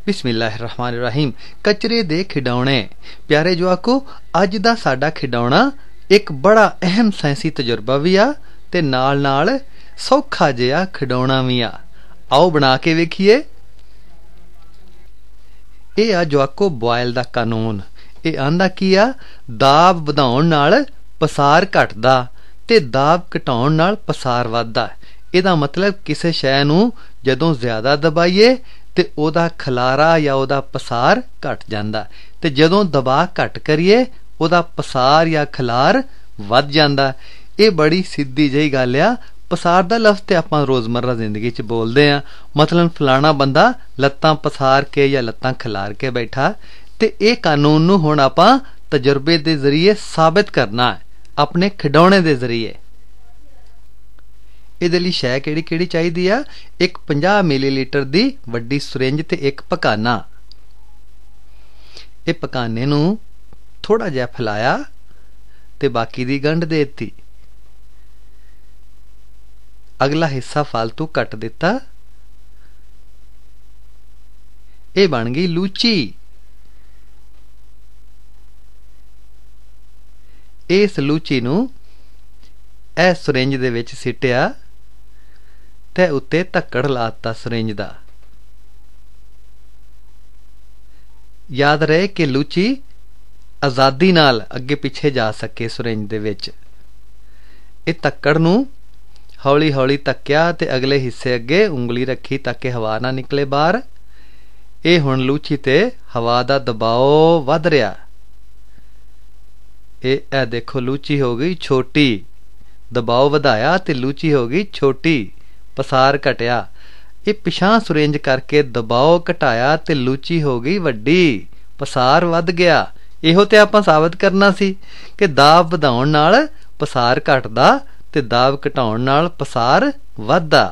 बिस्मिल्लाहिर्रहमानिर्रहीम। कचरे दे खिडौने। प्यारे जवाको, अज दा साडा खिडौना एक बड़ा अहम साइंसी तजुर्बा भी आ ते नाल नाल सौखा जिहा खिडौना भी आ। आओ बना के वेखिए। ਇਹ ਆ ਜਵਾਕੋ ਬੋਇਲ ਦਾ ਕਾਨੂੰਨ। ਇਹ ਆਂਦਾ ਕੀ ਆ, ਦਾਬ ਵਧਾਉਣ ਨਾਲ ਪਸਾਰ ਘਟਦਾ ਤੇ ਦਾਬ ਘਟਾਉਣ ਨਾਲ ਪਸਾਰ ਵੱਧਦਾ। ਇਹਦਾ ਮਤਲਬ ਕਿਸੇ ਸ਼ੈ ਨੂੰ ਜਦੋਂ ਜ਼ਿਆਦਾ ਦਬਾਈਏ ਤੇ ਉਹਦਾ ਖਲਾਰਾ ਜਾਂ ਉਹਦਾ ਪਸਾਰ ਘਟ ਜਾਂਦਾ, ਤੇ ਜਦੋਂ ਦਬਾਅ ਘੱਟ ਕਰੀਏ ਉਹਦਾ ਪਸਾਰ ਜਾਂ ਖਲਾਰ ਵੱਧ ਜਾਂਦਾ। ਇਹ ਬੜੀ ਸਿੱਧੀ ਜਿਹੀ ਗੱਲ ਆ। ਪਸਾਰ ਦਾ ਲਫ਼ਜ਼ ਤੇ ਆਪਾਂ ਰੋਜ਼ਮर्रा ਜ਼ਿੰਦਗੀ 'ਚ ਬੋਲਦੇ ਹਾਂ। ਮਤਲਬ ਫਲਾਣਾ ਬੰਦਾ ਲੱਤਾਂ ਪਸਾਰ ਕੇ ਜਾਂ ਲੱਤਾਂ ਖਿਲਾਰ ਕੇ ਬੈਠਾ। ਤੇ ਇਹ ਕਾਨੂੰਨ ਨੂੰ ਹੁਣ ਆਪਾਂ ਤਜਰਬੇ ਦੇ ਜ਼ਰੀਏ ਸਾਬਿਤ ਕਰਨਾ ਹੈ, ਆਪਣੇ ਖਿਡੌਣੇ ਦੇ ਜ਼ਰੀਏ। ਇਹਦੇ ਲਈ ਸ਼ੈ ਕਿਹੜੀ ਕਿਹੜੀ ਚਾਹੀਦੀ ਆ? ਇੱਕ 50 ਮਿਲੀਲੀਟਰ ਦੀ ਵੱਡੀ ਸੁਰਿੰਜ ਤੇ ਇੱਕ ਪਕਾਨਾ। ਇਹ ਪਕਾਨੇ ਨੂੰ ਥੋੜਾ ਜਿਹਾ ਫੈਲਾਇਆ ਤੇ ਬਾਕੀ ਦੀ ਗੰਢ ਦੇ ਦਿੱਤੀ। अगला हिस्सा फालतू कट दिता। ये बन गई लूची। इस लूची नूं इह सुरिंज दे विच सिटिया ते उत्ते धक्कड़ लाता सुरिंज दा। याद रहे कि लूची आज़ादी नाल अगे पिछे जा सके सुरिंज दे विच। इह धक्कड़ नूं हौली हौली धक्या ते अगले हिस्से अगे उंगली रखी ताकि हवा ना निकले बाहर। ये हुण लूची ते हवा दा दबाव वध रहा। ए देखो लूची हो गई छोटी। दबाव वधाया ते लूची हो गई छोटी, पसार घटिया। ये पिछां सुरिंज करके दबाव घटाया ते लूची हो गई वड्डी, पसार वध गया। इहो ते आपां साबित करना सी कि दाब वधाउण नाल पसार घटदा ते दाब घटाउण नाल पसार ਵੱਧਦਾ।